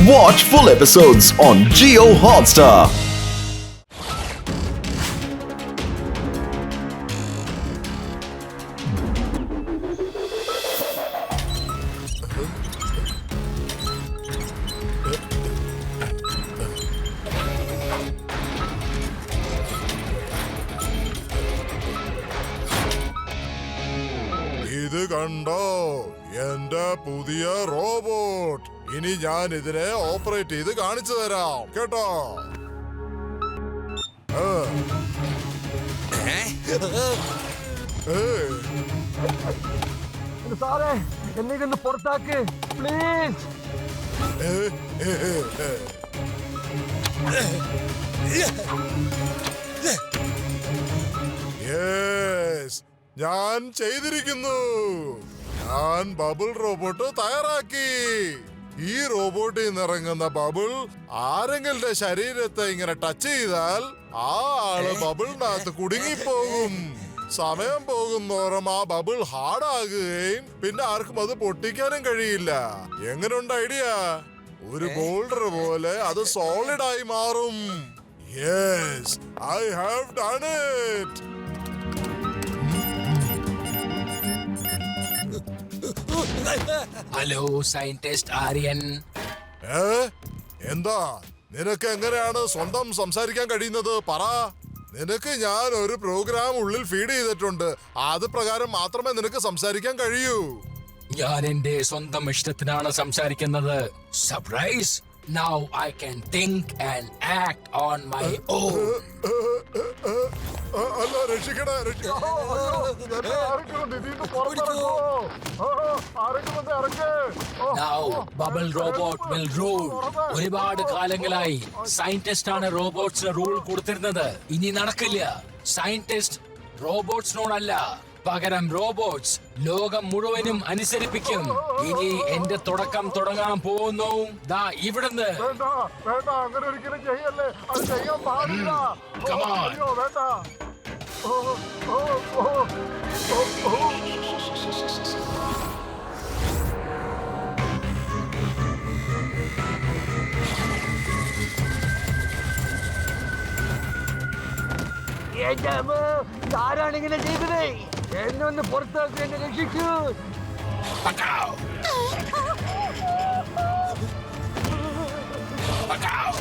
Watch full episodes on Jio Hotstar. ഇത് കണ്ടോ എന്റെ പുതിയ റോബോട്ട്. ഇനി ഞാൻ ഇതിനെ ഓപ്പറേറ്റ് ചെയ്ത് കാണിച്ചു തരാം കേട്ടോ. സാറേ എന്നെ ഇതൊന്ന് പുറത്താക്ക് പ്ലീസ്. യെസ്, ഞാൻ ചെയ്തിരിക്കുന്നു. ഞാൻ ബബിൾ റോബോട്ട് തയ്യാറാക്കി. ഈ റോബോട്ടിൽ നിന്ന് ഇറങ്ങുന്ന ബബിൾ ആരെങ്കിലും ശരീരത്തെ ഇങ്ങനെ ടച്ച് ചെയ്താൽ ആ ആള് ബബിളിനകത്ത് കുടുങ്ങിപ്പോകും. സമയം പോകുന്നോറും ആ ബബിൾ ഹാർഡാകുകയും പിന്നെ ആർക്കും അത് പൊട്ടിക്കാനും കഴിയില്ല. എങ്ങനെയുണ്ട് ഐഡിയ? ഒരു ബോൾഡർ പോലെ അത് സോളിഡ് ആയി മാറും. Yes, I have done it. Hello scientist Aryan. എന്താ നിനക്ക് എങ്ങനെയാണ് സ്വന്തം സംസാരിക്കാൻ കഴിയുന്നത്? പറ. നിനക്ക് ഞാൻ ഒരു പ്രോഗ്രാം ഉള്ളിൽ ഫീഡ് ചെയ്തിട്ടുണ്ട്. അത് പ്രകാരം മാത്രമേ നിനക്ക് സംസാരിക്കാൻ കഴിയൂ. ഞാൻ എന്റെ സ്വന്തം ഇഷ്ടത്തിനാണ് സംസാരിക്കുന്നത്. Surprise. Now I can think and act on my own. അല്ല, രക്ഷിക്കണേ, Now bubble robot will rule. ഒരുപാട് കാലങ്ങളായി സയന്റിസ്റ്റ് ആണ് റോബോട്ട്സിന് റൂൾ കൊടുത്തിരുന്നത്. ഇനി നടക്കില്ല. സയന്റിസ്റ്റ് റോബോട്ട്സിനോടല്ല, പകരം റോബോട്ട്സ് ലോകം മുഴുവനും അനുസരിപ്പിക്കും. ഇനി എന്റെ തുടക്കം തുടങ്ങാൻ പോകുന്നു. ദാ ഇവിടുന്ന്. അങ്ങനെ ഒരിക്കലും ചെയ്യല്ലേ, അത് ചെയ്യാൻ പാടില്ല. Come on. അയ്യോ, വേണ്ട. ആരാണ് ഇങ്ങനെ ചെയ്തത്? എന്നെ ഒന്ന് പുറത്താക്കി, എന്നെ രക്ഷിക്കൂ. പക്കാവ്. പക്കാവ്.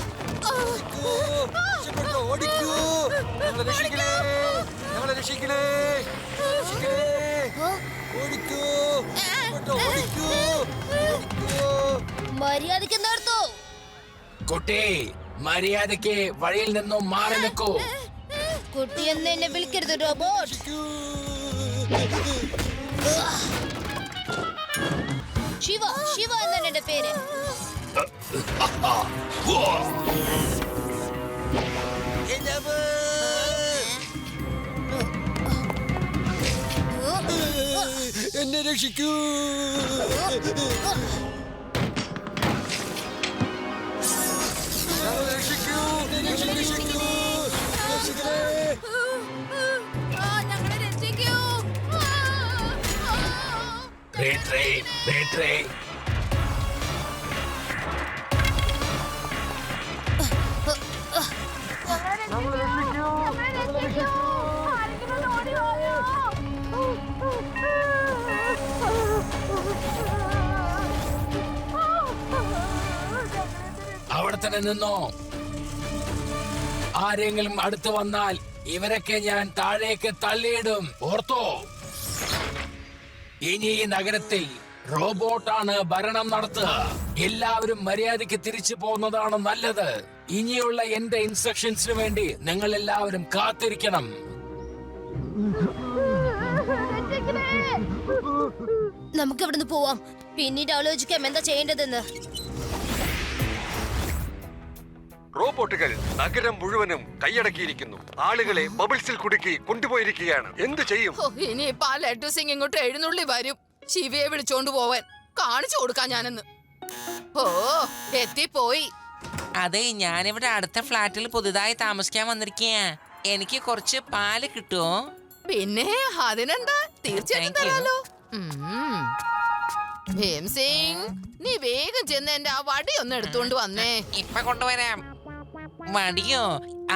മര്യാദയ്ക്ക് നിർത്തൂ. കുട്ടി, മര്യാദയ്ക്ക് വഴിയിൽ നിന്നും മാറി നിൽക്കൂ. കുട്ടിയെന്ന് എന്നെ വിളിക്കരുത് റോബോട്ട്. ശിവ, ശിവ എന്നാണ് എന്റെ പേര്. എന്നെ രക്ഷിക്കൂ. അവിടെ തന്നെ നിന്നോ. ആരെങ്കിലും അടുത്ത് വന്നാൽ ഇവരൊക്കെ ഞാൻ താഴേക്ക് തള്ളിയിടും. ഓർത്തോ, ഇനി ഈ നഗരത്തിൽ റോബോട്ടാണ് ഭരണം നടത്തുക. എല്ലാവരും മര്യാദയ്ക്ക് തിരിച്ചു പോകുന്നതാണ് നല്ലത്. ഇനിയുള്ള എന്റെ ഇൻസ്ട്രക്ഷൻസിന് വേണ്ടി നിങ്ങൾ എല്ലാവരും കാത്തിരിക്കണം. നമുക്ക് ഇവിടുന്ന് പോവാം. പിന്നീട് ആലോചിക്കാം എന്താ ചെയ്യേണ്ടതെന്ന്. റോബോട്ടുകൾ നഗരം മുഴുവനും കൈയടക്കിയിരിക്കുന്നു. ആളുകളെ ബബിൾസിൽ കുടുക്കി കൊണ്ടുപോയിരിക്കുകയാണ്. എന്ത് ചെയ്യും? ഇനിയിപ്പോ ആ ലഡ്ഡു സിംഗ് ഇങ്ങോട്ട് എഴുന്നള്ളി വരും. ശിവയെ വിളിച്ചോണ്ട് പോവാൻ. കാണിച്ചു കൊടുക്കാൻ ഞാനെന്ന്. ഓ, എത്തിപ്പോയി. അതെ, ഞാനിവിടെ അടുത്ത ഫ്ലാറ്റിൽ പുതുതായി താമസിക്കാൻ വന്നിരിക്കുക. എനിക്ക് കുറച്ച് പാല് കിട്ടുമോ? പിന്നെ അതിനെന്താ, തീർച്ചയായിട്ടും Thank you. തരാലോ. ഭീം സിംഗ്, നീ വേഗം ചെന്ന് എന്റെ ആ വടി ഒന്ന് എടുത്തോണ്ട് വന്നേ. ഇപ്പൊ കൊണ്ടുവരാം. മടിയോ?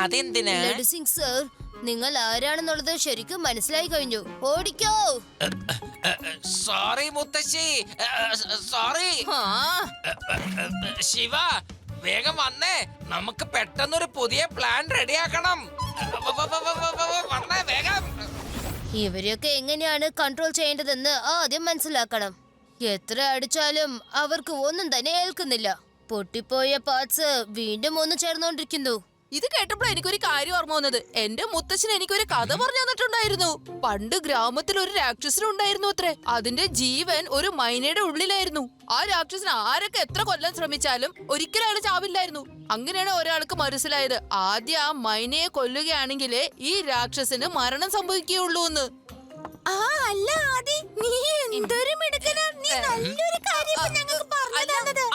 അതെന്തിനാ? ലഡു സിംഗ് സർ, നിങ്ങൾ ആരാണെന്നുള്ളത് ശരിക്കും മനസ്സിലായി കഴിഞ്ഞു. ഓടിക്കോ. സോറി മുത്തശ്ശി, സോറി. ആ, ശിവ, വേഗം വന്നേ. നമുക്ക് പെട്ടെന്നൊരു പുതിയ പ്ലാൻ റെഡിയാക്കണം. വന്നേ വേഗം. ഇവരെയൊക്കെ എങ്ങനെയാണ് കൺട്രോൾ ചെയ്യേണ്ടതെന്ന് ആദ്യം മനസ്സിലാക്കണം. എത്ര അടിച്ചാലും അവർക്ക് ഒന്നും തന്നെ ഏൽക്കുന്നില്ല. പൊട്ടിപ്പോയ പാർട്സ് വീണ്ടും ഒന്ന് ചേർന്നോണ്ടിരിക്കുന്നു. ഇത് കേട്ടപ്പോൾ എനിക്കൊരു കാര്യം ഓർമ്മ വന്നത്. എന്റെ മുത്തച്ഛൻ എനിക്കൊരു കഥ പറഞ്ഞു തന്നിട്ടുണ്ടായിരുന്നു. പണ്ട് ഗ്രാമത്തിൽ ഒരു രാക്ഷസനുണ്ടായിരുന്നു അത്രേ. അതിന്റെ ജീവൻ ഒരു മൈനയുടെ ഉള്ളിലായിരുന്നു. ആ രാക്ഷസൻ ആരൊക്കെ എത്ര കൊല്ലാൻ ശ്രമിച്ചാലും ഒരിക്കലും അയാൾ ചാവില്ലായിരുന്നു. അങ്ങനെയാണ് ഒരാൾക്ക് മനസ്സിലായത്, ആദ്യം ആ മൈനയെ കൊല്ലുകയാണെങ്കിലേ ഈ രാക്ഷസന് മരണം സംഭവിക്കുകയുള്ളൂ എന്ന്.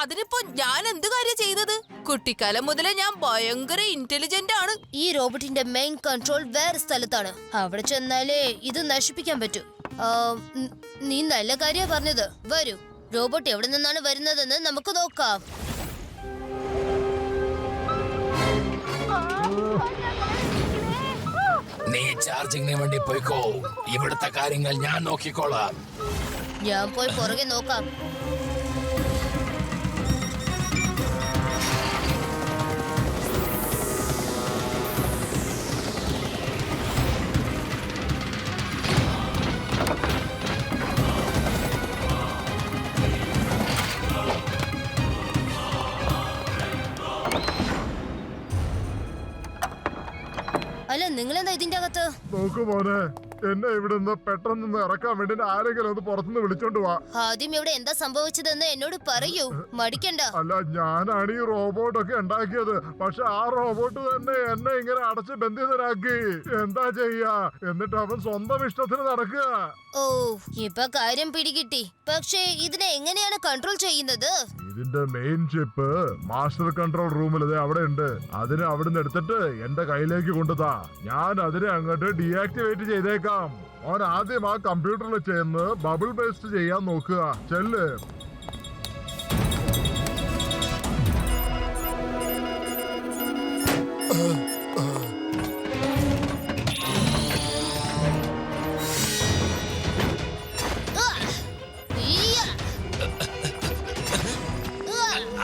അതിനിപ്പോ ഞാൻ എന്ത് കാര്യം ചെയ്തത്? കുട്ടിക്കാലം മുതലേ ഞാൻ ഭയങ്കര ഇന്റലിജന്റ് ആണ്. ഈ റോബോട്ടിന്റെ മെയിൻ കൺട്രോൾ വേറെ സ്ഥലത്താണ്. അവിടെ ചെന്നാലേ ഇത് നശിപ്പിക്കാൻ പറ്റൂ. നീ നല്ല കാര്യ പറഞ്ഞത്. വരൂ, റോബോട്ട് എവിടെ നിന്നാണ് വരുന്നതെന്ന് നമുക്ക് നോക്കാം. നീ ചാർജിങ്ങിന് വേണ്ടി പോയിക്കോ. ഇവിടുത്തെ കാര്യങ്ങൾ ഞാൻ നോക്കിക്കോളാം. ഞാൻ പോയി പുറകെ നോക്കാം. അല്ല, നിങ്ങളെന്താ ഇതിന്റെ അകത്ത്? നോക്കു മോനെ, എന്നെ ഇവിടുന്ന് പെട്ടെന്ന് ഇറക്കാൻ വേണ്ടി ആരെങ്കിലും ഒന്ന് പുറത്തുനിന്ന് വിളിച്ചോണ്ട് വാ. ആദ്യം ഇവിടെ എന്താ സംഭവിച്ചതെന്ന് എന്നോട് പറയൂ, മടിക്കണ്ട. അല്ല, ഞാനാണ് ഈ റോബോട്ടൊക്കെ ഉണ്ടാക്കിയത്. പക്ഷെ ആ റോബോട്ട് തന്നെ എന്നെ ഇങ്ങനെ അടച്ച് ബന്ധിതരാക്കി. എന്താ ചെയ്യാ? എന്നിട്ട് അവൻ സ്വന്തം ഇഷ്ടത്തിന് നടക്കുക. ഓ, ഇപ്പൊ കാര്യം പിടികിട്ടി. പക്ഷേ ഇതിനെ എങ്ങനെയാണ് കൺട്രോൾ ചെയ്യുന്നത്? ഇതിന്റെ മെയിൻ ചിപ്പ് മാസ്റ്റർ കൺട്രോൾ റൂമിൽ അവിടെ ഉണ്ട്. അതിനെ അവിടുന്ന് എടുത്തിട്ട് എന്റെ കയ്യിലേക്ക് കൊണ്ടുതാ. ഞാൻ അതിനെ അങ്ങോട്ട് ഡീആക്ടിവേറ്റ് ചെയ്തേക്കാം. ഓൻ ആദ്യം ആ കമ്പ്യൂട്ടറിൽ ചെന്ന് ബബിൾ പേസ്റ്റ് ചെയ്യാൻ നോക്കുക. ചെല്ല്.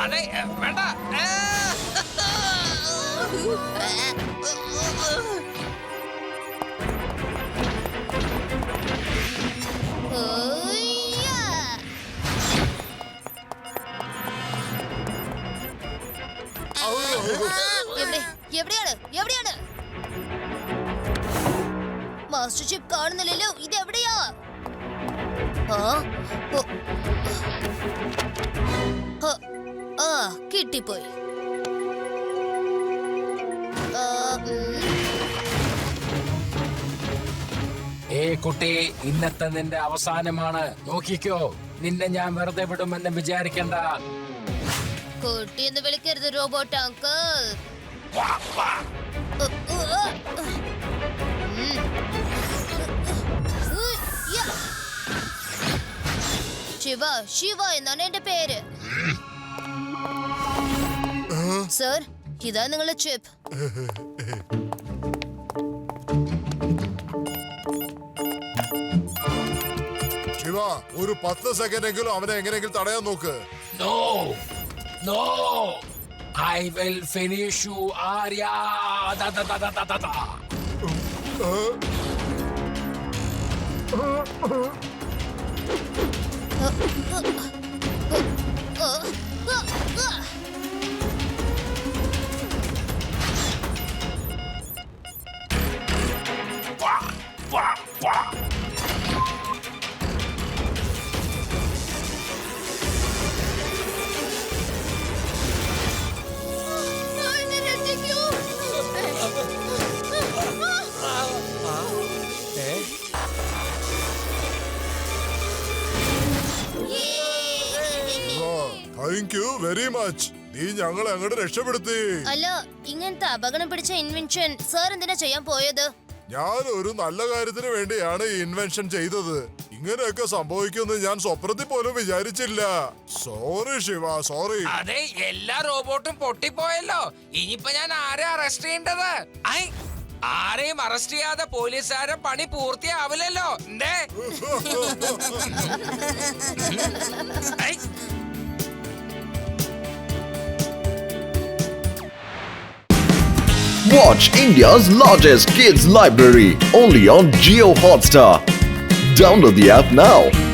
അതെ, വേണ്ട. എവിടെയാണ്? മാസ്റ്റർ ചിപ്പ് കാണുന്നില്ലല്ലോ. ഇത് എവിടെയാ? കിട്ടിപ്പോയി. കുട്ടി, ഇന്നത്തെ നിന്റെ അവസാനമാണ്. നോക്കിക്കോ, നിന്നെ ഞാൻ വെറുതെ വിടുമെന്ന് വിചാരിക്കണ്ട. കുട്ടി എന്ന് വിളിക്കരുത് റോബോട്ട് അങ്കിൾ. ശിവ എന്നാണ് എന്റെ പേര്. സർ, ഇതാ നിങ്ങളുടെ ചിപ്പ്. ശിവ, ഒരു 10 സെക്കൻഡെങ്കിലും അവനെ എങ്ങനെയെങ്കിലും തടയാൻ നോക്ക്. No, I will finish you, Arya. Da. Thank you very much. നീ ഞങ്ങളെ അങ്ങോട്ട് രക്ഷപ്പെടുത്തി. അല്ല, ഇങ്ങനത്തെ അപകടം പിടിച്ച ഇൻവെൻഷൻ സാർ എന്തിനാ ചെയ്യാൻ പോയത്? ഞാൻ ഒരു നല്ല കാര്യത്തിന് വേണ്ടിയാണ് ഈ ഇൻവെൻഷൻ ചെയ്തത്. ഇങ്ങനെയൊക്കെ സംഭവിക്കുമെന്ന് ഞാൻ സ്വപ്നത്തിൽ പോലും വിചാരിച്ചില്ല. Sorry Shiva, sorry. അതെ, എല്ലാ റോബോട്ടും പൊട്ടിപ്പോയല്ലോ. ഇനിയിപ്പോ ഞാൻ ആരെ അറസ്റ്റ് ചെയ്യേണ്ടത്? ആരെയും അറസ്റ്റ് ചെയ്യാതെ പോലീസുകാരെ പണി പൂർത്തിയാവില്ലല്ലോ. എന്തേ? Watch India's largest kids library only on Jio Hotstar. Download the app now.